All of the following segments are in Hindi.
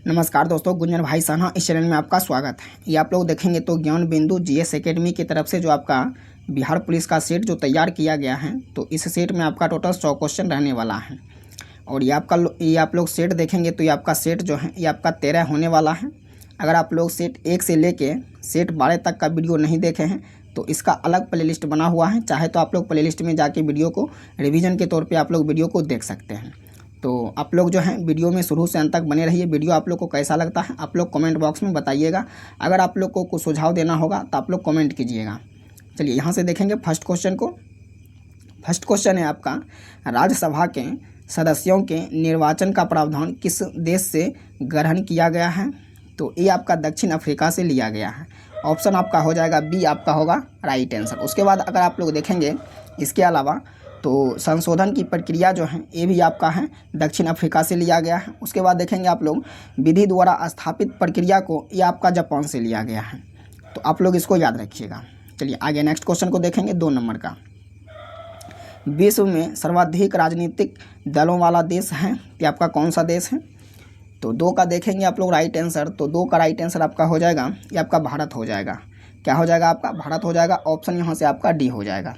नमस्कार दोस्तों, गुंजन भाई साहना इस चैनल में आपका स्वागत है। ये आप लोग देखेंगे तो ज्ञान बिंदु जीएस एकेडमी की तरफ से जो आपका बिहार पुलिस का सेट जो तैयार किया गया है, तो इस सेट में आपका टोटल 100 क्वेश्चन रहने वाला है। और ये आप लोग सेट देखेंगे तो ये आपका सेट जो है ये आपका 13 होने वाला है। अगर आप लोग सेट 1 से लेके सेट 12 तक का वीडियो नहीं देखे हैं तो इसका अलग प्लेलिस्ट बना हुआ है। चाहे तो आप लोग प्लेलिस्ट में जाके वीडियो को रिवीजन के तौर पे आप लोग वीडियो को देख सकते हैं। तो आप लोग जो है वीडियो में शुरू से अंत तक बने रहिए। वीडियो आप लोग को कैसा लगता है आप लोग कमेंट बॉक्स में बताइएगा। अगर आप लोग को कुछ सुझाव देना होगा तो आप लोग कमेंट कीजिएगा। चलिए यहाँ से देखेंगे फर्स्ट क्वेश्चन को। फर्स्ट क्वेश्चन है आपका, राज्यसभा के सदस्यों के निर्वाचन का प्रावधान किस देश से ग्रहण किया गया है? तो ये आपका दक्षिण अफ्रीका से लिया गया है। ऑप्शन आपका हो जाएगा बी, आपका होगा राइट आंसर। उसके बाद अगर आप लोग देखेंगे इसके अलावा तो संशोधन की प्रक्रिया जो है ये भी आपका है दक्षिण अफ्रीका से लिया गया है। उसके बाद देखेंगे आप लोग विधि द्वारा स्थापित प्रक्रिया को ये आपका जापान से लिया गया है। तो आप लोग इसको याद रखिएगा। चलिए आगे नेक्स्ट क्वेश्चन को देखेंगे 2 नंबर का। विश्व में सर्वाधिक राजनीतिक दलों वाला देश है, ये आपका कौन सा देश है? तो 2 का देखेंगे आप लोग राइट आंसर। तो 2 का राइट आंसर आपका हो जाएगा ये आपका भारत हो जाएगा। क्या हो जाएगा आपका? भारत हो जाएगा। ऑप्शन यहाँ से आपका डी हो जाएगा।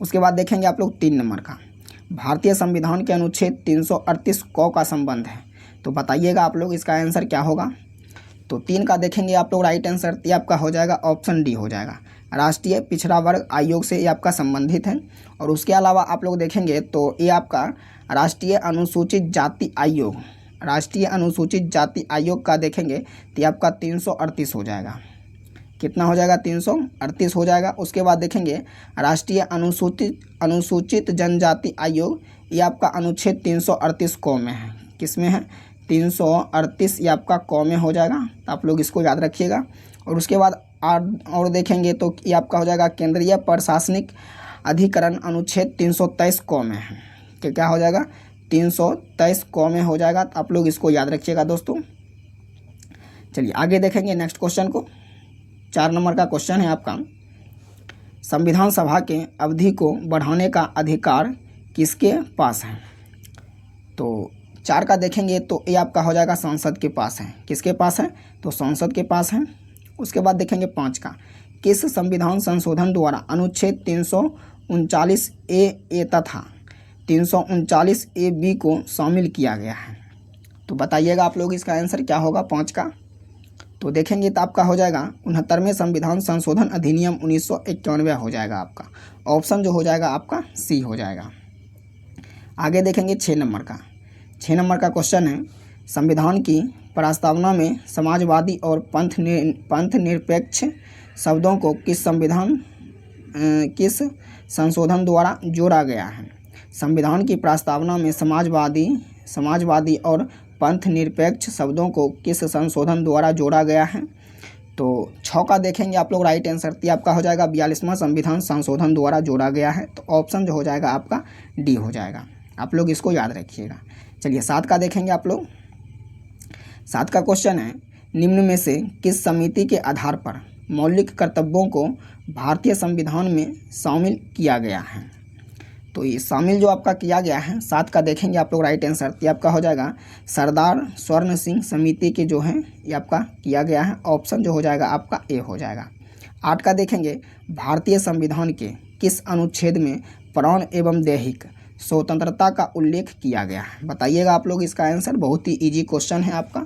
उसके बाद देखेंगे आप लोग 3 नंबर का, भारतीय संविधान के अनुच्छेद 338 क का संबंध है। तो बताइएगा आप लोग इसका आंसर क्या होगा? तो 3 का देखेंगे आप लोग राइट आंसर, ये आपका हो जाएगा ऑप्शन डी हो जाएगा। राष्ट्रीय पिछड़ा वर्ग आयोग से ये आपका संबंधित है। और उसके अलावा आप लोग देखेंगे तो ये आपका राष्ट्रीय अनुसूचित जाति आयोग, राष्ट्रीय अनुसूचित जाति आयोग का देखेंगे तो ये आपका 338 हो जाएगा। कितना हो जाएगा? 338 हो जाएगा। उसके बाद देखेंगे राष्ट्रीय अनुसूचित जनजाति आयोग, ये आपका अनुच्छेद 338 क में है। किस में है? 338 ये आपका क में हो जाएगा। तो आप लोग इसको याद रखिएगा। और उसके बाद और देखेंगे तो ये आपका हो जाएगा केंद्रीय प्रशासनिक अधिकरण अनुच्छेद 323 क में है। कि क्या हो जाएगा? 323 क में हो जाएगा। तो आप लोग इसको याद रखिएगा दोस्तों। चलिए आगे देखेंगे नेक्स्ट क्वेश्चन को। 4 नंबर का क्वेश्चन है आपका, संविधान सभा के अवधि को बढ़ाने का अधिकार किसके पास है? तो 4 का देखेंगे तो ये आपका हो जाएगा संसद के पास है। किसके पास है? तो संसद के पास है। उसके बाद देखेंगे 5 का, किस संविधान संशोधन द्वारा अनुच्छेद 339 ए तथा 339 ए बी को शामिल किया गया है? तो बताइएगा आप लोग इसका आंसर क्या होगा 5 का? तो देखेंगे तो आपका हो जाएगा 69वें संविधान संशोधन अधिनियम 1991 हो जाएगा आपका। ऑप्शन जो हो जाएगा आपका सी हो जाएगा। आगे देखेंगे 6 नंबर का। 6 नंबर का क्वेश्चन है, संविधान की प्रस्तावना में समाजवादी और पंथ निरपेक्ष शब्दों को किस संशोधन द्वारा जोड़ा गया है? संविधान की प्रस्तावना में समाजवादी और पंथ निरपेक्ष शब्दों को किस संशोधन द्वारा जोड़ा गया है? तो 6 का देखेंगे आप लोग राइट आंसर, ये आपका हो जाएगा 42वां संविधान संशोधन द्वारा जोड़ा गया है। तो ऑप्शन जो हो जाएगा आपका डी हो जाएगा। आप लोग इसको याद रखिएगा। चलिए 7 का देखेंगे आप लोग। 7 का क्वेश्चन है, निम्न में से किस समिति के आधार पर मौलिक कर्तव्यों को भारतीय संविधान में शामिल किया गया है? तो ये शामिल जो आपका किया गया है 7 का देखेंगे आप लोग राइट आंसर, ये आपका हो जाएगा सरदार स्वर्ण सिंह समिति के जो है ये आपका किया गया है। ऑप्शन जो हो जाएगा आपका ए हो जाएगा। 8 का देखेंगे, भारतीय संविधान के किस अनुच्छेद में प्राण एवं दैहिक स्वतंत्रता का उल्लेख किया गया है? बताइएगा आप लोग इसका आंसर। बहुत ही इजी क्वेश्चन है आपका।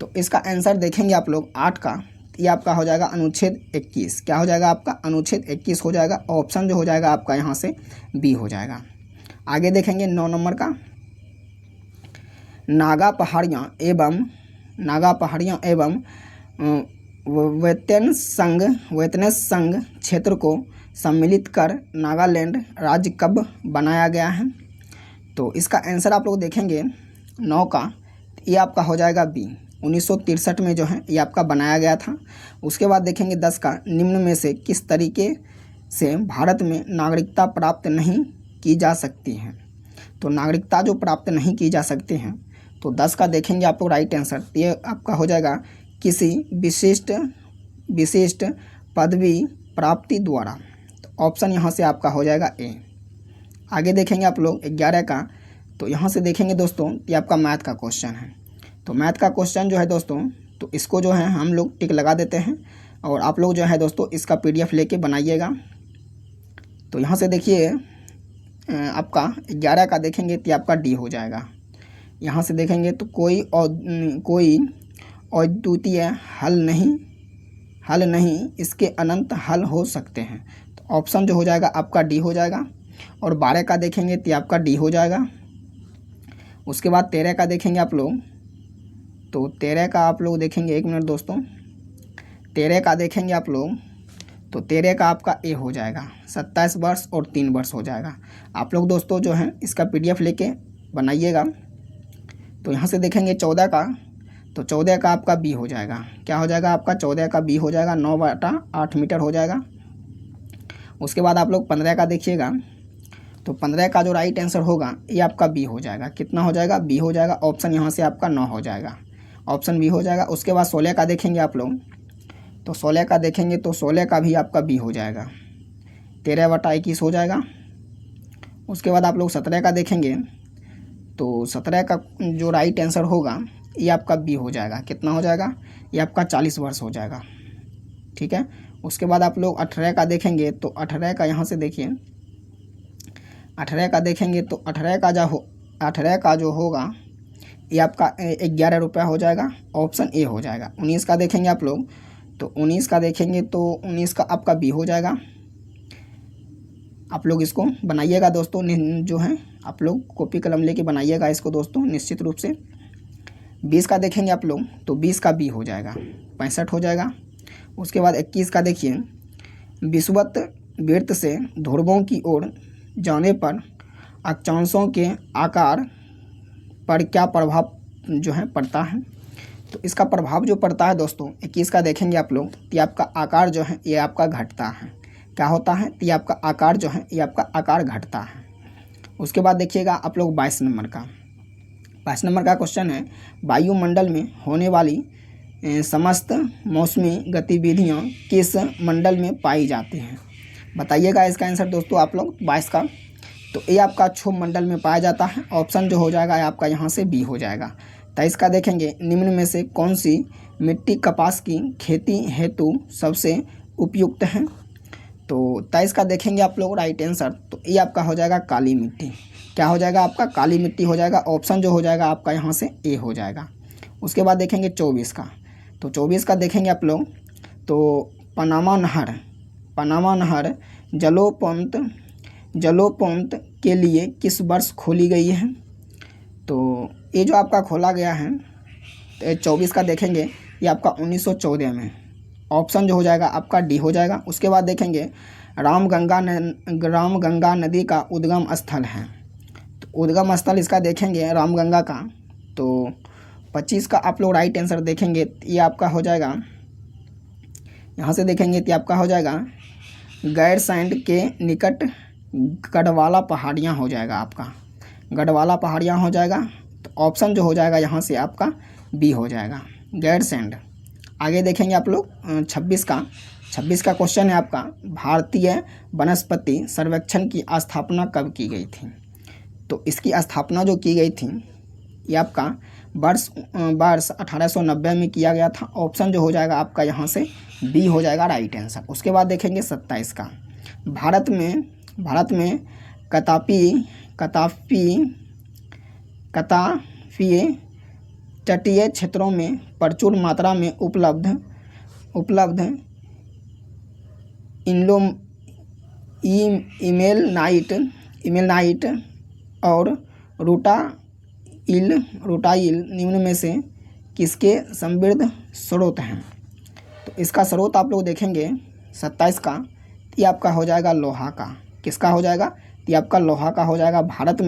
तो इसका आंसर देखेंगे आप लोग 8 का, ये आपका हो जाएगा अनुच्छेद 21। क्या हो जाएगा आपका? अनुच्छेद 21 हो जाएगा। ऑप्शन जो हो जाएगा आपका यहाँ से बी हो जाएगा। आगे देखेंगे 9 नंबर का, नागा पहाड़ियाँ एवं वेतनस संघ क्षेत्र को सम्मिलित कर नागालैंड राज्य कब बनाया गया है? तो इसका आंसर आप लोग देखेंगे 9 का, ये आपका हो जाएगा बी। 1963 में जो है ये आपका बनाया गया था। उसके बाद देखेंगे 10 का, निम्न में से किस तरीके से भारत में नागरिकता प्राप्त नहीं की जा सकती है? तो नागरिकता जो प्राप्त नहीं की जा सकती हैं, तो 10 का देखेंगे आप लोग राइट आंसर, ये आपका हो जाएगा किसी विशिष्ट पदवी प्राप्ति द्वारा। तो ऑप्शन यहाँ से आपका हो जाएगा ए। आगे देखेंगे आप लोग 11 का, तो यहाँ से देखेंगे दोस्तों ये आपका मैथ का क्वेश्चन है। तो मैथ का क्वेश्चन जो है दोस्तों, तो इसको जो है हम लोग टिक लगा देते हैं और आप लोग जो है दोस्तों इसका PDF लेके बनाइएगा। तो यहाँ से देखिए आपका 11 का देखेंगे तो आपका D हो जाएगा। यहाँ से देखेंगे तो कोई अद्वितीय हल नहीं, इसके अनंत हल हो सकते हैं। तो ऑप्शन जो हो जाएगा आपका D हो जाएगा। और 12 का देखेंगे तो आपका D हो जाएगा। उसके बाद 13 का देखेंगे आप लोग, तो 13 का आप लोग देखेंगे, एक मिनट दोस्तों, 13 का देखेंगे आप लोग, तो 13 का आपका A हो जाएगा। 27 वर्ष और 3 वर्ष हो जाएगा। आप लोग दोस्तों जो है इसका PDF लेके बनाइएगा। तो यहाँ से देखेंगे 14 का, तो 14 का आपका B हो जाएगा। क्या हो जाएगा आपका 14 का B हो जाएगा, 9/8 मीटर हो जाएगा। उसके बाद आप लोग 15 का देखिएगा, तो 15 का जो राइट आंसर होगा ये आपका B हो जाएगा। कितना हो जाएगा? B हो जाएगा। ऑप्शन यहाँ से आपका 9 हो जाएगा, ऑप्शन B हो जाएगा। उसके बाद 16 का देखेंगे आप लोग, तो 16 का देखेंगे तो 16 का भी आपका B हो जाएगा, 13/21 हो जाएगा। उसके बाद आप लोग 17 का देखेंगे, तो 17 का जो राइट आंसर होगा ये आपका B हो जाएगा। कितना हो जाएगा? ये आपका 40 वर्ष हो जाएगा। ठीक है। उसके बाद आप लोग 18 का देखेंगे, तो 18 का यहाँ से देखिए, 18 का देखेंगे तो 18 का जो होगा ये आपका 11 रुपया हो जाएगा, ऑप्शन A हो जाएगा। 19 का देखेंगे आप लोग, तो 19 का देखेंगे तो 19 का आपका B हो जाएगा। आप लोग इसको बनाइएगा दोस्तों, जो है आप लोग कॉपी कलम लेके बनाइएगा इसको दोस्तों निश्चित रूप से। 20 का देखेंगे आप लोग, तो 20 का B हो जाएगा, 65 हो जाएगा। उसके बाद 21 का देखिए, विषुवत वृत्त से ध्रुवों की ओर जाने पर अक्षांशों के आकार पर क्या प्रभाव जो है पड़ता है। तो इसका प्रभाव जो पड़ता है दोस्तों 21 का देखेंगे आप लोग, तो आपका आकार जो है ये आपका घटता है। क्या होता है? तो आपका आकार जो है ये आपका आकार घटता है। उसके बाद देखिएगा आप लोग 22 नंबर का, 22 नंबर का क्वेश्चन है, वायुमंडल में होने वाली समस्त मौसमी गतिविधियाँ किस मंडल में पाई जाती हैं? बताइएगा इसका आंसर दोस्तों आप लोग 22 का। तो ये आपका क्षोभ मंडल में पाया जाता है, ऑप्शन जो हो जाएगा आपका यहाँ से B हो जाएगा। 23 का देखेंगे, निम्न में से कौन सी मिट्टी कपास की खेती हेतु सबसे उपयुक्त है? तो 23 का देखेंगे आप लोग राइट आंसर, तो ये आपका हो जाएगा काली मिट्टी। क्या हो जाएगा आपका? काली मिट्टी हो जाएगा। ऑप्शन जो हो जाएगा आपका यहाँ से A हो जाएगा। उसके बाद देखेंगे 24 का, तो 24 का देखेंगे आप लोग, तो पनामा नहर जलोपंत के लिए किस वर्ष खोली गई है? तो ये जो आपका खोला गया है, तो 24 का देखेंगे ये आपका 1914 में, ऑप्शन जो हो जाएगा आपका D हो जाएगा। उसके बाद देखेंगे रामगंगा नदी का उद्गम स्थल है, तो उद्गम स्थल इसका देखेंगे रामगंगा का, तो 25 का आप लोग राइट आंसर देखेंगे ये आपका हो जाएगा, यहाँ से देखेंगे तो आपका हो जाएगा गैरसैंड के निकट गढ़वाला पहाड़ियाँ हो जाएगा, आपका गढ़वाला पहाड़ियाँ हो जाएगा। तो ऑप्शन जो हो जाएगा यहाँ से आपका B हो जाएगा, गैरसैंड। आगे देखेंगे आप लोग 26 का क्वेश्चन है आपका, भारतीय वनस्पति सर्वेक्षण की स्थापना कब की गई थी? तो इसकी स्थापना जो की गई थी ये आपका वर्ष 1890 में किया गया था। ऑप्शन जो हो जाएगा आपका यहाँ से B हो जाएगा राइट आंसर। उसके बाद देखेंगे 27 का, भारत में कतापीय तटीय क्षेत्रों में प्रचुर मात्रा में उपलब्ध इमेलनाइट और रूटाइल निम्न में से किसके समृद्ध स्रोत हैं? तो इसका स्रोत आप लोग देखेंगे 27 का, ये आपका हो जाएगा लोहा का। किसका हो जाएगा? ये आपका लोहा का हो जाएगा। भारत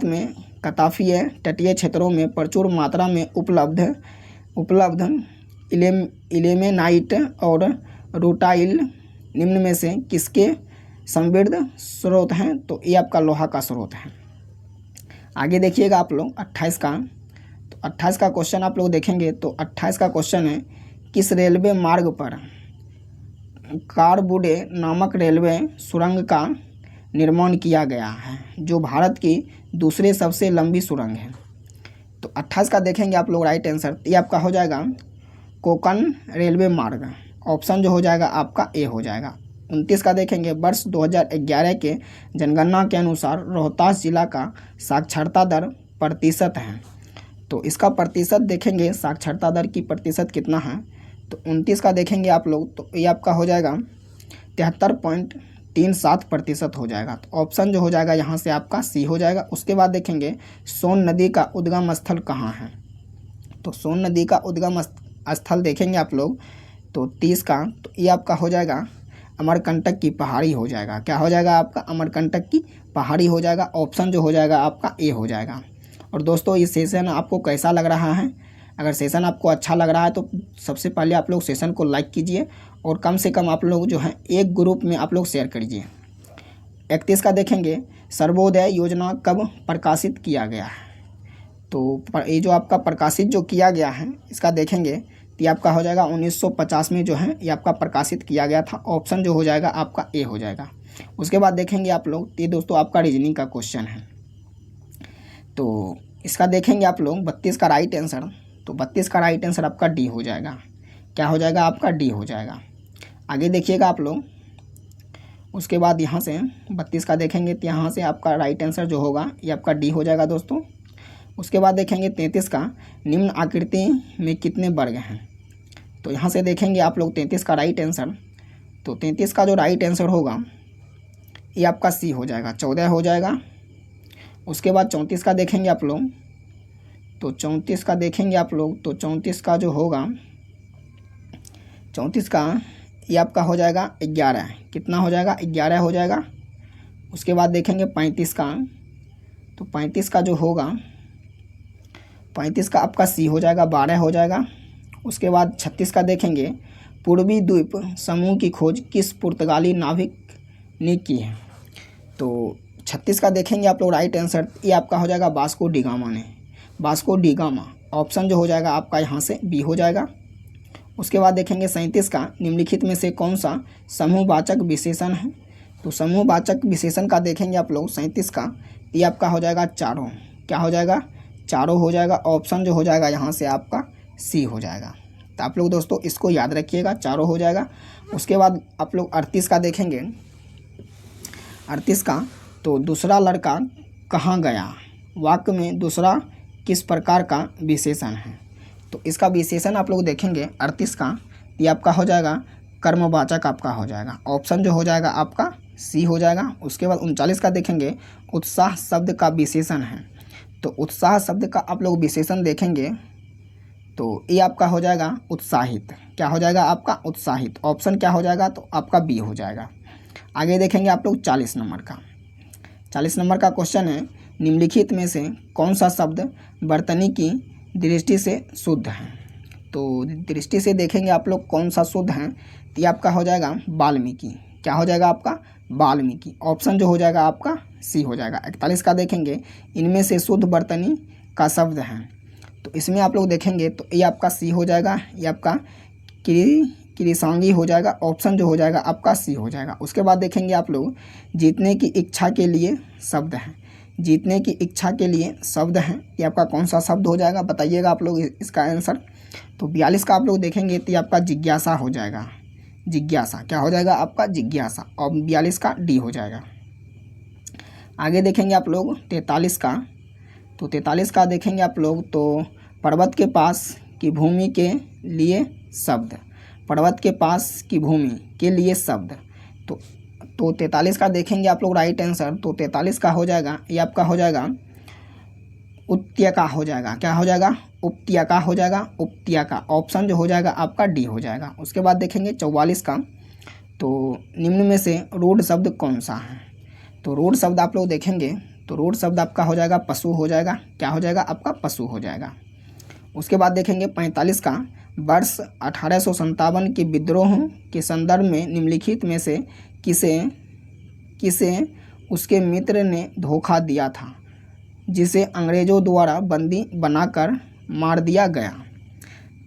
में कतापीय तटीय क्षेत्रों में प्रचुर मात्रा में उपलब्ध इलेमेनाइट और रूटाइल निम्न में से किसके समृद्ध स्रोत हैं? तो ये आपका लोहा का स्रोत है। आगे देखिएगा आप लोग 28 का, तो 28 का क्वेश्चन आप लोग देखेंगे, तो 28 का क्वेश्चन है, किस रेलवे मार्ग पर कारबुडे नामक रेलवे सुरंग का निर्माण किया गया है, जो भारत की दूसरी सबसे लंबी सुरंग है? तो 28 का देखेंगे आप लोग राइट आंसर, ये आपका हो जाएगा कोंकण रेलवे मार्ग, ऑप्शन जो हो जाएगा आपका ए हो जाएगा। 29 का देखेंगे वर्ष 2011 के जनगणना के अनुसार रोहतास जिला का साक्षरता दर प्रतिशत है। तो इसका प्रतिशत देखेंगे, साक्षरता दर की प्रतिशत कितना है। तो 29 का देखेंगे आप लोग, तो ये आपका हो जाएगा 73.37% हो जाएगा। तो ऑप्शन जो हो जाएगा यहाँ से आपका सी हो जाएगा। उसके बाद देखेंगे सोन नदी का उद्गम स्थल कहाँ है। तो सोन नदी का उद्गम स्थल देखेंगे आप लोग, तो 30 का, तो ये आपका हो जाएगा अमरकंटक की पहाड़ी हो जाएगा। क्या हो जाएगा आपका, अमरकंटक की पहाड़ी हो जाएगा। ऑप्शन जो हो जाएगा आपका ए हो जाएगा। और दोस्तों ये सेशन आपको कैसा लग रहा है, अगर सेशन आपको अच्छा लग रहा है तो सबसे पहले आप लोग सेशन को लाइक कीजिए और कम से कम आप लोग जो है एक ग्रुप में आप लोग शेयर करिए। 31 का देखेंगे सर्वोदय योजना कब प्रकाशित किया गया है। तो ये जो आपका प्रकाशित जो किया गया है इसका देखेंगे तो ये आपका हो जाएगा 1950 में जो है ये आपका प्रकाशित किया गया था। ऑप्शन जो हो जाएगा आपका ए हो जाएगा। उसके बाद देखेंगे आप लोग, ये दोस्तों आपका रीजनिंग का क्वेश्चन है। तो इसका देखेंगे आप लोग 32 का राइट आंसर, तो 32 का राइट आंसर आपका डी हो जाएगा। क्या हो जाएगा आपका डी हो जाएगा। आगे देखिएगा आप लोग, उसके बाद यहाँ से 32 का देखेंगे तो यहाँ से आपका राइट आंसर जो होगा ये आपका डी हो जाएगा दोस्तों। उसके बाद देखेंगे 33 का निम्न आकृति में कितने वर्ग हैं। तो यहाँ से देखेंगे आप लोग 33 का राइट आंसर, तो 33 का जो राइट आंसर होगा ये आपका सी हो जाएगा, 14 हो जाएगा। उसके बाद 34 का देखेंगे आप लोग, तो 34 का देखेंगे आप लोग, तो 34 का जो होगा 34 का ये आपका हो जाएगा 11, कितना हो जाएगा 11 हो जाएगा। उसके बाद देखेंगे 35 का, तो 35 का जो होगा 35 का आपका सी हो जाएगा, 12 हो जाएगा। उसके बाद 36 का देखेंगे पूर्वी द्वीप समूह की खोज किस पुर्तगाली नाविक ने की है। तो 36 का देखेंगे आप लोग राइट आंसर, ये आपका हो जाएगा वास्को डी गामा ने, वास्को डी गामा। ऑप्शन जो हो जाएगा आपका यहाँ से बी हो जाएगा। उसके बाद देखेंगे 37 का निम्नलिखित में से कौन सा समूहवाचक विशेषण है। तो समूहवाचक विशेषण का देखेंगे आप लोग 37 का, ये आपका हो जाएगा चारों। क्या हो जाएगा, चारों हो जाएगा। ऑप्शन जो हो जाएगा यहाँ से आपका सी हो जाएगा। तो आप लोग दोस्तों इसको याद रखिएगा, चारों हो जाएगा। उसके बाद आप लोग 38 का देखेंगे, 38 का, तो दूसरा लड़का कहाँ गया वाक्य में दूसरा किस प्रकार का विशेषण है। तो इसका विशेषण आप लोग देखेंगे 38 का, ये आपका हो जाएगा कर्मवाचक आपका हो जाएगा। ऑप्शन जो हो जाएगा आपका सी हो जाएगा। उसके बाद 39 का देखेंगे उत्साह शब्द का विशेषण है। तो उत्साह शब्द का आप लोग विशेषण देखेंगे तो ये आपका हो जाएगा उत्साहित। क्या हो जाएगा आपका उत्साहित। ऑप्शन क्या हो जाएगा, तो आपका बी हो जाएगा। आगे देखेंगे आप लोग 40 नंबर का, 40 नंबर का क्वेश्चन है निम्नलिखित में से कौन सा शब्द वर्तनी की दृष्टि से शुद्ध है। तो दृष्टि से देखेंगे आप लोग कौन सा शुद्ध है, तो ये आपका हो जाएगा वाल्मीकि। क्या हो जाएगा आपका वाल्मीकि। ऑप्शन जो हो जाएगा आपका सी हो जाएगा। 41 का देखेंगे इनमें से शुद्ध वर्तनी का शब्द है। तो इसमें आप लोग देखेंगे तो ये आपका सी हो जाएगा, ये आपका कृसांगी हो जाएगा। ऑप्शन जो हो जाएगा आपका सी हो जाएगा। उसके बाद देखेंगे आप लोग जीतने की इच्छा के लिए शब्द है, जीतने की इच्छा के लिए शब्द है, ये आपका कौन सा शब्द हो जाएगा बताइएगा आप लोग इसका आंसर। तो 42 का आप लोग देखेंगे तो ये आपका जिज्ञासा हो जाएगा, जिज्ञासा। क्या हो जाएगा आपका जिज्ञासा, और 42 का डी हो जाएगा। आगे देखेंगे आप लोग 43 का, तो 43 का देखेंगे आप लोग तो पर्वत के पास की भूमि के लिए शब्द, पर्वत के पास की भूमि के लिए शब्द। तो 43 का देखेंगे आप लोग राइट आंसर, तो 43 का हो जाएगा, ये आपका हो जाएगा उपत्यका हो जाएगा। क्या हो जाएगा उपत्यका हो जाएगा, उपत्यका। ऑप्शन जो हो जाएगा आपका डी हो जाएगा। उसके बाद देखेंगे 44 का, तो निम्न में से रूढ़ शब्द कौन सा है। तो रूढ़ शब्द आप लोग देखेंगे तो रूढ़ शब्द आपका हो जाएगा पशु हो जाएगा। क्या हो जाएगा आपका पशु हो जाएगा। उसके बाद देखेंगे 45 का, वर्ष 1857 के विद्रोह के संदर्भ में निम्नलिखित में से किसे उसके मित्र ने धोखा दिया था जिसे अंग्रेज़ों द्वारा बंदी बनाकर मार दिया गया।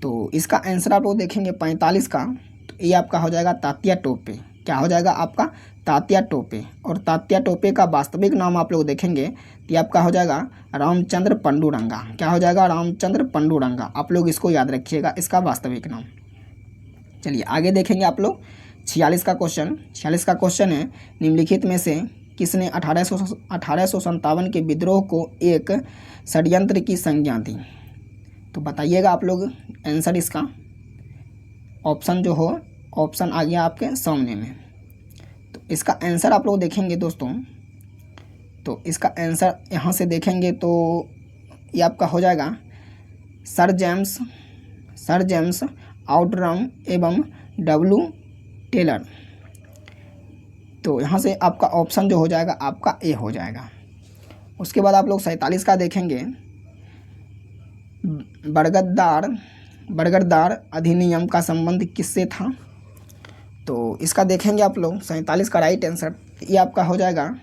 तो इसका आंसर आप लोग देखेंगे 45 का, तो ये आपका हो जाएगा तात्या टोपे। क्या हो जाएगा आपका तात्या टोपे, और तात्या टोपे का वास्तविक नाम आप लोग देखेंगे तो ये आपका हो जाएगा रामचंद्र पंडुरंगा। क्या हो जाएगा? रामचंद्र पंडुरंगा। आप लोग इसको याद रखिएगा, इसका वास्तविक नाम। चलिए आगे देखेंगे आप लोग 46 का क्वेश्चन। 46 का क्वेश्चन है, निम्नलिखित में से किसने 1857 के विद्रोह को एक षड्यंत्र की संज्ञा दी? तो बताइएगा आप लोग आंसर इसका। ऑप्शन जो हो, ऑप्शन आ गया आपके सामने में। तो इसका आंसर आप लोग देखेंगे दोस्तों, तो इसका आंसर यहाँ से देखेंगे तो ये आपका हो जाएगा सर जेम्स आउटरम एवं डब्ल्यू टेलर। तो यहाँ से आपका ऑप्शन जो हो जाएगा आपका ए हो जाएगा। उसके बाद आप लोग 47 का देखेंगे, बरगददार अधिनियम का संबंध किससे था? तो इसका देखेंगे आप लोग 47 का राइट आंसर ये आपका हो जाएगा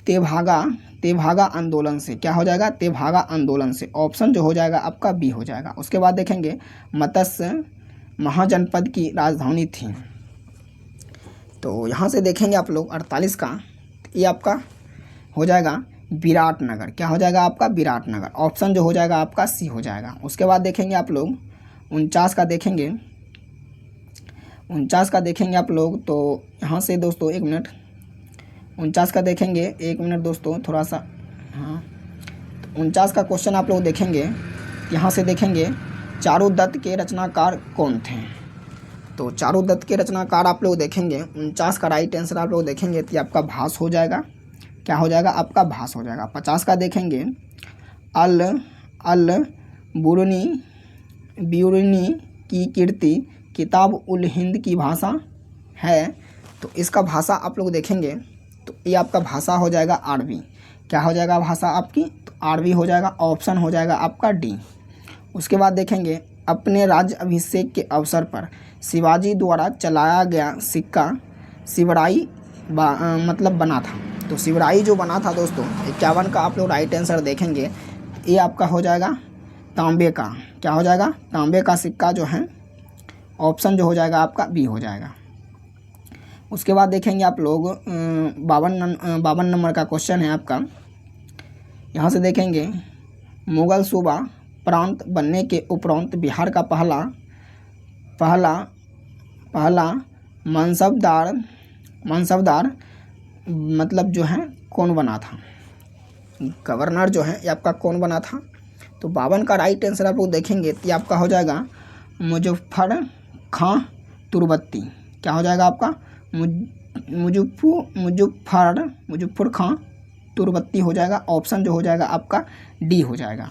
तेभागा आंदोलन से। क्या हो जाएगा? तेभागा आंदोलन से। ऑप्शन जो हो जाएगा आपका बी हो जाएगा। उसके बाद देखेंगे मत्स्य महाजनपद की राजधानी थी। तो यहाँ से देखेंगे आप लोग 48 का, ये आपका हो जाएगा विराटनगर। क्या हो जाएगा आपका? विराटनगर। ऑप्शन जो हो जाएगा आपका सी हो जाएगा। उसके बाद देखेंगे आप लोग 49 का देखेंगे, 49 का देखेंगे आप लोग। तो यहाँ से दोस्तों 1 मिनट, 49 का देखेंगे, 1 मिनट दोस्तों थोड़ा सा, हाँ। तो 49 का क्वेश्चन आप लोग देखेंगे, यहाँ से देखेंगे चारुदत्त के रचनाकार कौन थे? तो चारुदत्त के रचनाकार आप लोग देखेंगे 49 का राइट आंसर आप लोग देखेंगे तो आपका भास हो जाएगा। क्या हो जाएगा? आपका भास हो जाएगा। 50 का देखेंगे अल ब्यूरनी की कीर्ति किताब उल हिंद की भाषा है। तो इसका भाषा आप लोग देखेंगे तो ये आपका भाषा हो जाएगा अरबी। क्या हो जाएगा भाषा आपकी? तो अरबी हो जाएगा। ऑप्शन हो जाएगा आपका डी। उसके बाद देखेंगे अपने राज्य अभिषेक के अवसर पर शिवाजी द्वारा चलाया गया सिक्का शिवराई मतलब बना था। तो शिवराई जो बना था दोस्तों 51 का आप लोग राइट आंसर देखेंगे, ये आपका हो जाएगा तांबे का। क्या हो जाएगा? तांबे का सिक्का जो है। ऑप्शन जो हो जाएगा आपका बी हो जाएगा। उसके बाद देखेंगे आप लोग 52 नंबर का क्वेश्चन है आपका। यहाँ से देखेंगे मुगल सूबा प्रांत बनने के उपरांत बिहार का पहला मनसबदार मतलब जो है कौन बना था? गवर्नर जो है ये आपका कौन बना था? तो 52 का राइट आंसर आप लोग देखेंगे तो ये आपका हो जाएगा मुजफ्फर खां तुर्बती। क्या हो जाएगा आपका? मुजफ्फर खां तुर्बती हो जाएगा। ऑप्शन जो हो जाएगा आपका डी हो जाएगा।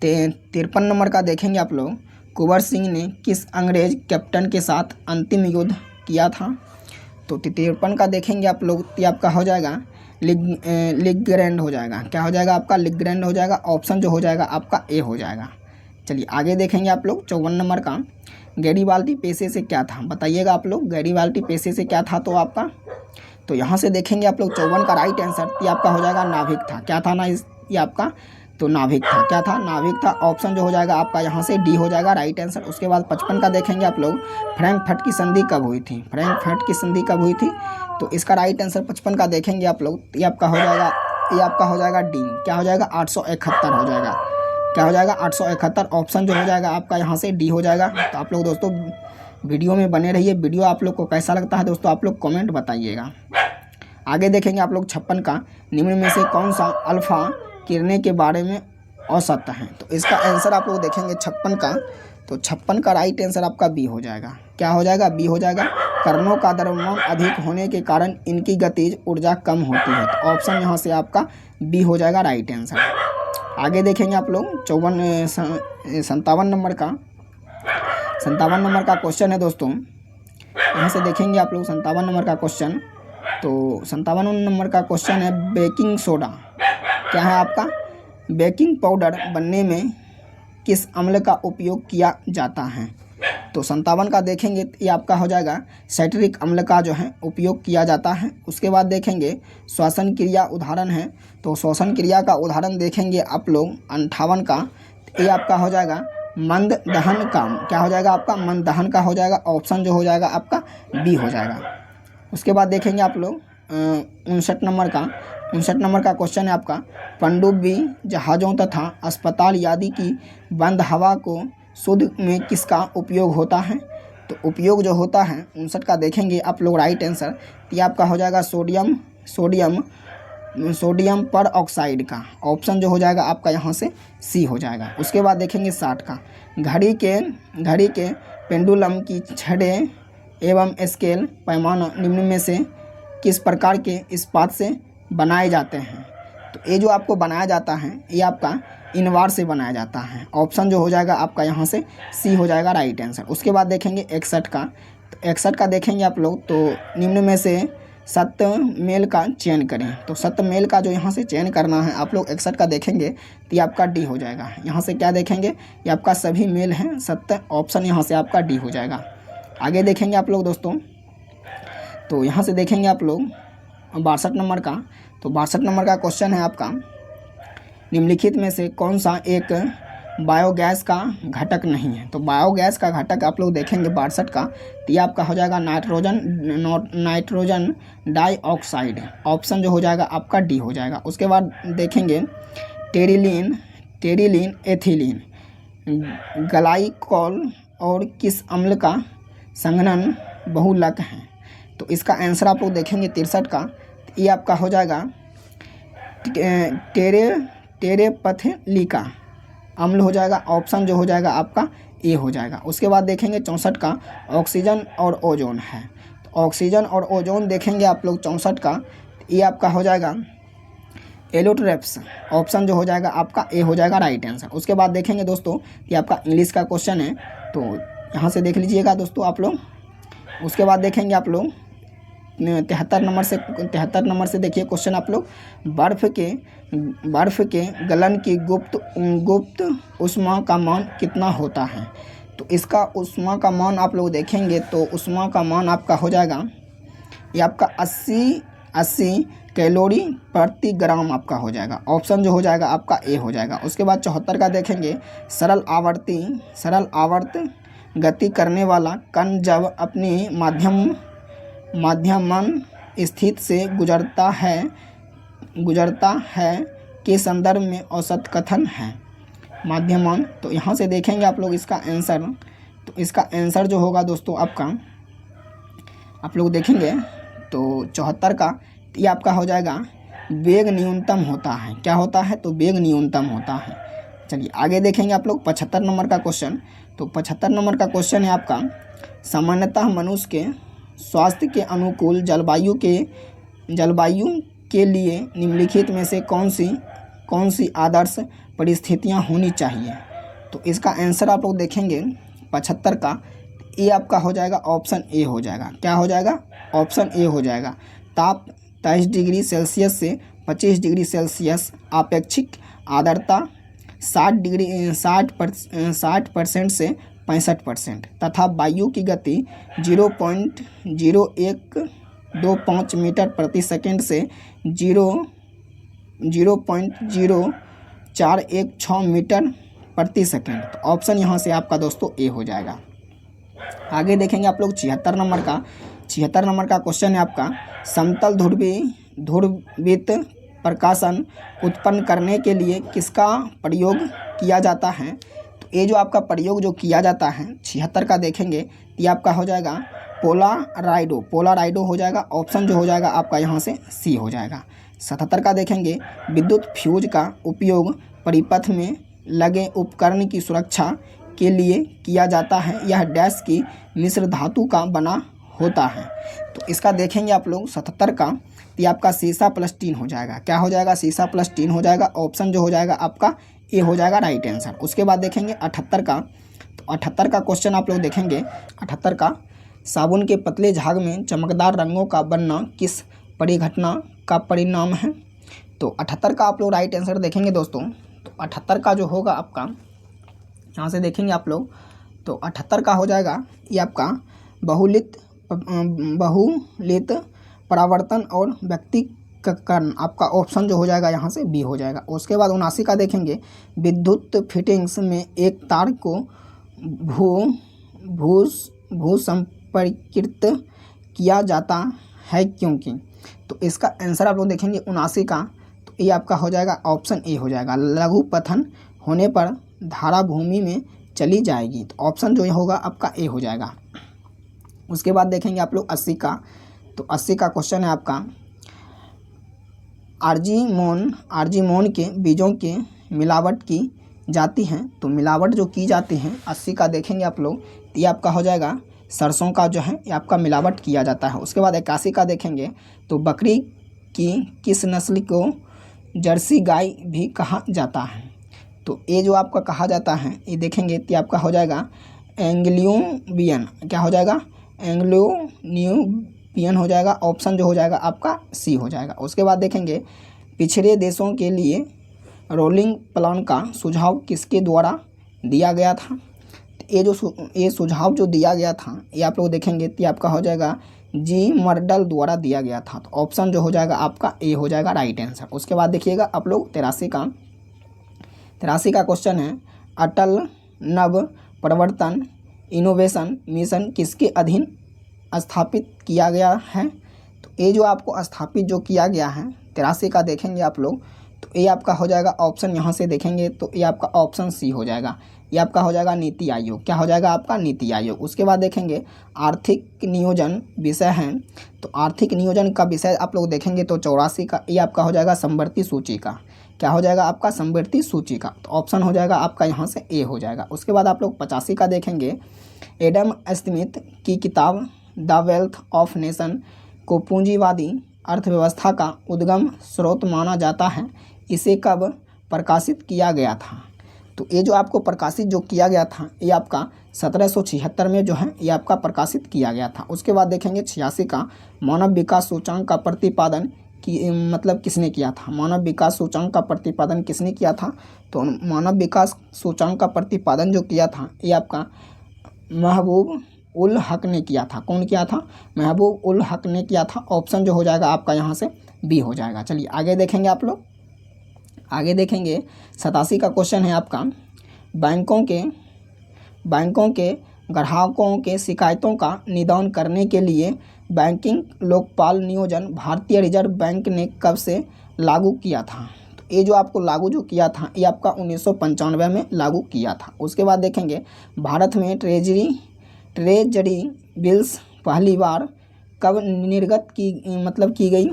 53 नंबर का देखेंगे आप लोग, कुंवर सिंह ने किस अंग्रेज कैप्टन के साथ अंतिम युद्ध किया था? तो 53 का देखेंगे आप लोग तो आपका हो जाएगा लिग्रैंड हो जाएगा। क्या हो जाएगा आपका? लिग्रैंड हो जाएगा। ऑप्शन जो हो जाएगा आपका ए हो जाएगा। चलिए आगे देखेंगे आप लोग 54 नंबर का, गैरीबाल्दी पेशे से क्या था? बताइएगा आप लोग गैरीबाल्दी पेशे से क्या था तो आपका। तो यहाँ से देखेंगे आप लोग 54 का राइट आंसर ये आपका हो जाएगा नाविक था। क्या था ना ये आपका? तो नाविक था। क्या था? नाविक था। ऑप्शन जो हो जाएगा आपका यहाँ से डी हो जाएगा राइट आंसर। उसके बाद 55 का देखेंगे आप लोग, फ्रैंकफर्ट की संधि कब हुई थी? फ्रैंकफर्ट की संधि कब हुई थी? तो इसका राइट आंसर 55 का देखेंगे आप लोग, ये आपका हो जाएगा डी। क्या हो जाएगा? 871 हो जाएगा। क्या हो जाएगा? 871। ऑप्शन जो हो जाएगा आपका यहाँ से डी हो जाएगा। तो आप लोग दोस्तों वीडियो में बने रहिए। वीडियो आप लोग को कैसा लगता है दोस्तों आप लोग कमेंट बताइएगा। आगे देखेंगे आप लोग 56 का, निम्न में से कौन सा अल्फा किरणें के बारे में औसत है? तो इसका आंसर आप लोग देखेंगे 56 का, तो 56 का राइट आंसर आपका बी हो जाएगा। क्या हो जाएगा? बी हो जाएगा। करणों का द्रव्यमान अधिक होने के कारण इनकी गतिज ऊर्जा कम होती है। तो ऑप्शन यहाँ से आपका बी हो जाएगा राइट आंसर। आगे देखेंगे आप लोग 57 नंबर का, 57 नंबर का क्वेश्चन है दोस्तों। यहाँ से देखेंगे आप लोग 57 नंबर का क्वेश्चन। तो 57 नंबर का क्वेश्चन है बेकिंग सोडा क्या है आपका? बेकिंग पाउडर बनने में किस अम्ल का उपयोग किया जाता है? तो 57 का देखेंगे ये आपका हो जाएगा साइट्रिक अम्ल का जो है उपयोग किया जाता है। उसके बाद देखेंगे श्वसन क्रिया उदाहरण है, तो श्वसन क्रिया का उदाहरण देखेंगे आप लोग 58 का, ये आपका हो जाएगा मंद दहन का क्या हो जाएगा आपका, मंद दहन का हो जाएगा। ऑप्शन जो हो जाएगा आपका बी हो जाएगा। उसके बाद देखेंगे आप लोग 59 नंबर का क्वेश्चन है आपका, पनडुब्बी जहाज़ों तथा अस्पताल आदि की बंद हवा को शुद्ध में किसका उपयोग होता है। तो उपयोग जो होता है 59 का देखेंगे आप लोग राइट आंसर, ये आपका हो जाएगा सोडियम पर ऑक्साइड का। ऑप्शन जो हो जाएगा आपका यहाँ से सी हो जाएगा। उसके बाद देखेंगे 60 का, घड़ी के पेंडुलम की छड़ें एवं स्केल पैमाना निम्न में से किस प्रकार के इस्पात से बनाए जाते हैं। तो ये जो आपको बनाया जाता है ये आपका इनवार से बनाया जाता है। ऑप्शन जो हो जाएगा आपका यहाँ से सी हो जाएगा राइट आंसर। उसके बाद देखेंगे 61 का, तो 61 का देखेंगे आप लोग, तो निम्न में से सत्य मेल का चयन करें। तो सत्य मेल का जो यहाँ से चयन करना है आप लोग 61 का देखेंगे तो ये आपका डी हो जाएगा। यहाँ से क्या देखेंगे, ये आपका सभी मेल हैं सत्य, ऑप्शन यहाँ से आपका डी हो जाएगा। आगे देखेंगे आप लोग दोस्तों, तो यहाँ से देखेंगे आप लोग 62 नंबर का। तो 62 नंबर का क्वेश्चन है आपका, निम्नलिखित में से कौन सा एक बायोगैस का घटक नहीं है। तो बायोगैस का घटक आप लोग देखेंगे 62 का, तो ये आपका हो जाएगा नाइट्रोजन डाइऑक्साइड। ऑप्शन जो हो जाएगा आपका डी हो जाएगा। उसके बाद देखेंगे टेरिलीन एथिलीन ग्लाइकोल और किस अम्ल का संघनन बहुलक है। तो इसका आंसर आप लोग देखेंगे 63 का, ये आपका हो जाएगा टेरेपथलिका अम्ल हो जाएगा। ऑप्शन जो हो जाएगा आपका ए हो जाएगा। उसके बाद देखेंगे 64 का, ऑक्सीजन और ओजोन है। तो ऑक्सीजन और ओजोन देखेंगे आप लोग 64 का, ये आपका हो जाएगा एलोट्रेप्स। ऑप्शन जो हो जाएगा आपका ए हो जाएगा राइट आंसर। उसके बाद देखेंगे दोस्तों, ये आपका इंग्लिश का क्वेश्चन है, तो यहाँ से देख लीजिएगा दोस्तों आप लोग। उसके बाद देखेंगे आप लोग 73 नंबर से देखिए क्वेश्चन आप लोग, बर्फ़ के गलन की गुप्त ऊष्मा का मान कितना होता है। तो इसका ऊष्मा का मान आप लोग देखेंगे तो ऊष्मा का मान आपका हो जाएगा, ये आपका 80 कैलोरी प्रति ग्राम आपका हो जाएगा। ऑप्शन जो हो जाएगा आपका ए हो जाएगा। उसके बाद 74 का देखेंगे, सरल आवर्त गति करने वाला कण जब अपनी माध्यमन स्थिति से गुजरता है के संदर्भ में औसत कथन है माध्यमन। तो यहाँ से देखेंगे आप लोग इसका आंसर, तो इसका आंसर जो होगा दोस्तों आपका आप लोग देखेंगे तो 74 का, ये आपका हो जाएगा वेग न्यूनतम होता है। क्या होता है, तो वेग न्यूनतम होता है। चलिए आगे देखेंगे आप लोग 75 नंबर का क्वेश्चन। तो 75 नंबर का क्वेश्चन है आपका, सामान्यतः मनुष्य के स्वास्थ्य के अनुकूल जलवायु के लिए निम्नलिखित में से कौन सी आदर्श परिस्थितियां होनी चाहिए। तो इसका आंसर आप लोग देखेंगे 75 का, ये आपका हो जाएगा ऑप्शन ए हो जाएगा। क्या हो जाएगा, ऑप्शन ए हो जाएगा। ताप 23 डिग्री सेल्सियस से 25 डिग्री सेल्सियस, अपेक्षिक आर्द्रता 60% से 65% तथा वायु की गति 0.0125 मीटर प्रति सेकंड से 0.0416 मीटर प्रति सेकंड। तो ऑप्शन यहाँ से आपका दोस्तों ए हो जाएगा। आगे देखेंगे आप लोग 76 नंबर का क्वेश्चन है आपका, समतल ध्रुवित प्रकाशन उत्पन्न करने के लिए किसका प्रयोग किया जाता है। तो ये जो आपका प्रयोग जो किया जाता है 76 का देखेंगे, ये आपका हो जाएगा पोलाराइडो हो जाएगा। ऑप्शन जो हो जाएगा आपका यहाँ से सी हो जाएगा। 77 का देखेंगे, विद्युत फ्यूज का उपयोग परिपथ में लगे उपकरण की सुरक्षा के लिए किया जाता है, यह डैश की मिश्र धातु का बना होता है। तो इसका देखेंगे आप लोग 77 का, ये आपका सीसा प्लस टीन हो जाएगा। क्या हो जाएगा, सीसा प्लस टीन हो जाएगा। ऑप्शन जो हो जाएगा आपका ए हो जाएगा राइट आंसर। उसके बाद देखेंगे 78 का, तो 78 का क्वेश्चन आप लोग देखेंगे 78 का, साबुन के पतले झाग में चमकदार रंगों का बनना किस परिघटना का परिणाम है। तो 78 का आप लोग राइट आंसर देखेंगे दोस्तों। तो 78 का जो होगा आपका यहाँ से देखेंगे आप लोग, तो 78 का हो जाएगा ये आपका बहुलित परावर्तन और का कारण आपका ऑप्शन जो हो जाएगा यहाँ से बी हो जाएगा। उसके बाद 79 का देखेंगे, विद्युत फिटिंग्स में एक तार को भू संपर्कित किया जाता है क्योंकि। तो इसका आंसर आप लोग देखेंगे 79 का, तो ये आपका हो जाएगा ऑप्शन ए हो जाएगा, लघु पतन होने पर धारा भूमि में चली जाएगी। तो ऑप्शन जो होगा आपका ए हो जाएगा। उसके बाद देखेंगे आप लोग 80 का, तो 80 का क्वेश्चन है आपका, आर्जीमोन के बीजों के मिलावट की जाती हैं। तो मिलावट जो की जाती हैं 80 का देखेंगे आप लोग, ये आपका हो जाएगा सरसों का जो है ये आपका मिलावट किया जाता है। उसके बाद 81 का देखेंगे, तो बकरी की किस नस्ल को जर्सी गाय भी कहा जाता है। तो ये जो आपका कहा जाता है ये देखेंगे तो आपका हो जाएगा एंग्लियोबियन, क्या हो जाएगा एंग्लियोनियन हो जाएगा। ऑप्शन जो हो जाएगा आपका सी हो जाएगा। उसके बाद देखेंगे पिछड़े देशों के लिए रोलिंग प्लान का सुझाव किसके द्वारा दिया गया था। ये सुझाव जो दिया गया था ये आप लोग देखेंगे तो आपका हो जाएगा जी मर्डल द्वारा दिया गया था। तो ऑप्शन जो हो जाएगा आपका ए हो जाएगा राइट आंसर। उसके बाद देखिएगा आप लोग 83 का क्वेश्चन है, अटल नव प्रवर्तन इनोवेशन मिशन किसके अधीन स्थापित किया गया है। तो ये जो आपको स्थापित जो किया गया है 83 का देखेंगे आप लोग, तो ये आपका हो जाएगा ऑप्शन यहाँ से देखेंगे तो ये आपका ऑप्शन सी हो जाएगा, ये आपका हो जाएगा नीति आयोग, क्या हो जाएगा आपका नीति आयोग। उसके बाद देखेंगे आर्थिक नियोजन विषय है, तो आर्थिक नियोजन का विषय आप लोग देखेंगे तो 84 का, ये आपका हो जाएगा समवर्ती सूची का, क्या हो जाएगा आपका समवर्ती सूची का। तो ऑप्शन हो जाएगा आपका यहाँ से ए हो जाएगा। उसके बाद आप लोग 85 का देखेंगे, एडम स्मिथ की किताब द वेल्थ ऑफ नेशन को पूंजीवादी अर्थव्यवस्था का उद्गम स्रोत माना जाता है, इसे कब प्रकाशित किया गया था। तो ये जो आपको प्रकाशित जो किया गया था ये आपका 1776 में जो है ये आपका प्रकाशित किया गया था। उसके बाद देखेंगे 86 का, मानव विकास सूचांक का प्रतिपादन कि मतलब किसने किया था। मानव विकास सूचांक का प्रतिपादन किसने किया था। तो मानव विकास सूचांक का प्रतिपादन जो किया था ये आपका महबूब उल हक ने किया था। कौन किया था, महबूब उल हक ने किया था। ऑप्शन जो हो जाएगा आपका यहाँ से बी हो जाएगा। चलिए आगे देखेंगे आप लोग, आगे देखेंगे 87 का क्वेश्चन है आपका, बैंकों के ग्राहकों के शिकायतों का निदान करने के लिए बैंकिंग लोकपाल नियोजन भारतीय रिजर्व बैंक ने कब से लागू किया था। तो ये जो आपको लागू जो किया था ये आपका 1995 में लागू किया था। उसके बाद देखेंगे भारत में ट्रेजरी बिल्स पहली बार कब निर्गत की गई।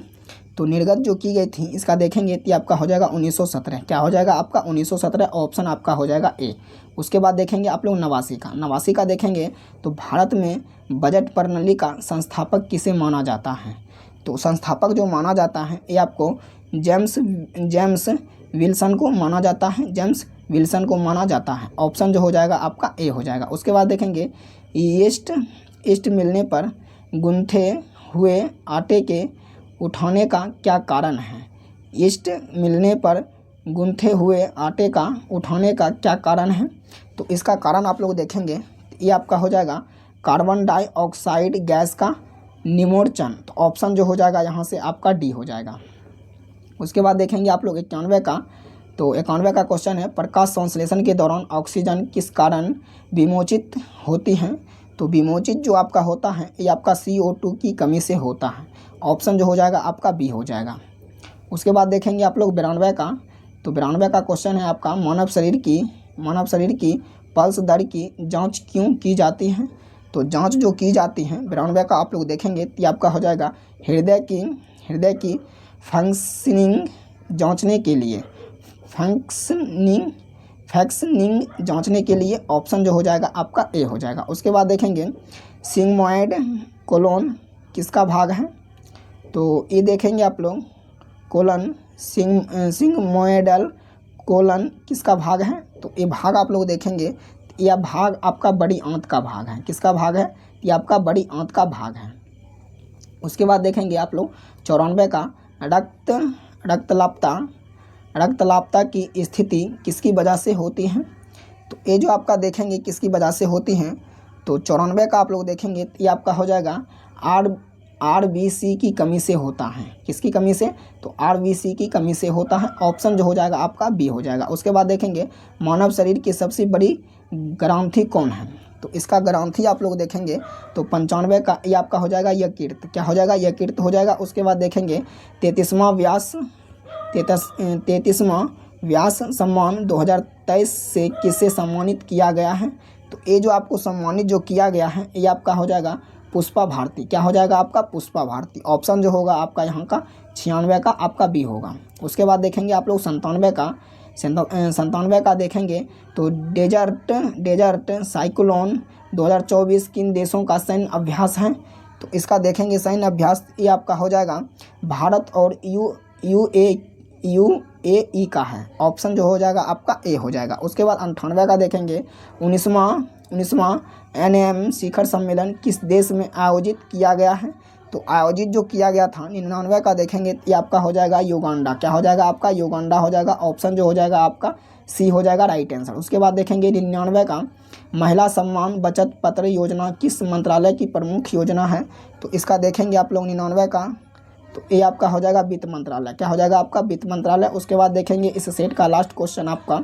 तो निर्गत जो की गई थी इसका देखेंगे तो आपका हो जाएगा 1917, क्या हो जाएगा आपका 1917, ऑप्शन आपका हो जाएगा ए। उसके बाद देखेंगे आप लोग 89 का देखेंगे, तो भारत में बजट प्रणाली का संस्थापक किसे माना जाता है। तो संस्थापक जो माना जाता है ये आपको जेम्स विल्सन को माना जाता है, जेम्स विल्सन को माना जाता है। ऑप्शन जो हो जाएगा आपका ए हो जाएगा। उसके बाद देखेंगे ईस्ट मिलने पर गूंथे हुए आटे के उठाने का क्या कारण है। ईस्ट मिलने पर गूंथे हुए आटे का उठाने का क्या कारण है। तो इसका कारण आप लोग देखेंगे ये आपका हो जाएगा कार्बन डाइऑक्साइड गैस का निमोर्चन। तो ऑप्शन जो हो जाएगा यहाँ से आपका डी हो जाएगा। उसके बाद देखेंगे आप लोग 91 का, तो 91 का क्वेश्चन है, प्रकाश संश्लेषण के दौरान ऑक्सीजन किस कारण विमोचित होती हैं। तो विमोचित जो आपका होता है ये आपका CO2 की कमी से होता है। ऑप्शन जो हो जाएगा आपका बी हो जाएगा। उसके बाद देखेंगे आप लोग 92 का, तो 92 का क्वेश्चन है आपका, मानव शरीर की पल्स दर की जांच क्यों की जाती है। तो जांच जो की जाती है 92 का आप लोग देखेंगे तो आपका हो जाएगा हृदय की फंक्शनिंग जांचने के लिए, फंक्शनिंग जांचने के लिए। ऑप्शन जो हो जाएगा आपका ए हो जाएगा। उसके बाद देखेंगे सिग्मोइड कोलोन किसका भाग है। तो ये देखेंगे आप लोग कोलन सिग्मोइडल कोलन किसका भाग है। तो ये भाग आप लोग देखेंगे यह भाग आपका बड़ी आंत का भाग है। किसका भाग है, ये आपका बड़ी आंत का भाग है। उसके बाद देखेंगे आप लोग 94 का, रक्तलापता की स्थिति किसकी वजह से होती है। तो ये जो आपका देखेंगे किसकी वजह से होती हैं। तो 94 का आप लोग देखेंगे ये आपका हो जाएगा आरबीसी की कमी से होता है। किसकी कमी से? तो आरबीसी की कमी से होता है। ऑप्शन जो हो जाएगा आपका बी हो जाएगा। उसके बाद देखेंगे मानव शरीर की सबसे बड़ी ग्रंथि कौन है? तो इसका ग्रंथि आप लोग देखेंगे तो 95 का ये आपका हो जाएगा यकृत। क्या हो जाएगा? यकृत हो जाएगा। उसके बाद देखेंगे 33वां व्यास सम्मान 2023 से किसे सम्मानित किया गया है? तो ये जो आपको सम्मानित जो किया गया है ये आपका हो जाएगा पुष्पा भारती। क्या हो जाएगा आपका? पुष्पा भारती। ऑप्शन जो होगा आपका यहाँ का 96 का आपका बी होगा। उसके बाद देखेंगे आप लोग 97 का देखेंगे तो डेजर्ट साइक्लोन 2024 किन देशों का सैन्य अभ्यास है? तो इसका देखेंगे सैन्य अभ्यास ये आपका हो जाएगा भारत और यूएई का है। ऑप्शन जो हो जाएगा आपका ए हो जाएगा। उसके बाद 98 का देखेंगे 19वां NAM शिखर सम्मेलन किस देश में आयोजित किया गया है? तो आयोजित जो किया गया था 99 का देखेंगे ये आपका हो जाएगा युगांडा। क्या हो जाएगा आपका? युगांडा हो जाएगा। ऑप्शन जो हो जाएगा आपका सी हो जाएगा राइट आंसर। उसके बाद देखेंगे 99 का महिला सम्मान बचत पत्र योजना किस मंत्रालय की प्रमुख योजना है? तो इसका देखेंगे आप लोग 99 का तो ये आपका हो जाएगा वित्त मंत्रालय। क्या हो जाएगा आपका? वित्त मंत्रालय। उसके बाद देखेंगे इस सेट का लास्ट क्वेश्चन आपका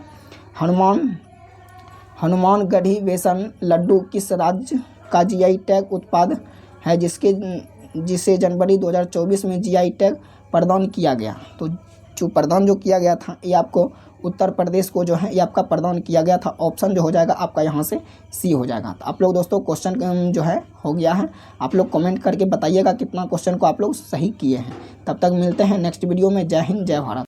हनुमानगढ़ी बेसन लड्डू किस राज्य का जीआई टैग उत्पाद है जिसे जनवरी 2024 में जीआई टैग प्रदान किया गया? तो जो प्रदान जो किया गया था ये आपको उत्तर प्रदेश को जो है ये आपका प्रदान किया गया था। ऑप्शन जो हो जाएगा आपका यहाँ से सी हो जाएगा। तो आप लोग दोस्तों क्वेश्चन जो है हो गया है। आप लोग कमेंट करके बताइएगा कितना क्वेश्चन को आप लोग सही किए हैं। तब तक मिलते हैं नेक्स्ट वीडियो में। जय हिंद, जय भारत।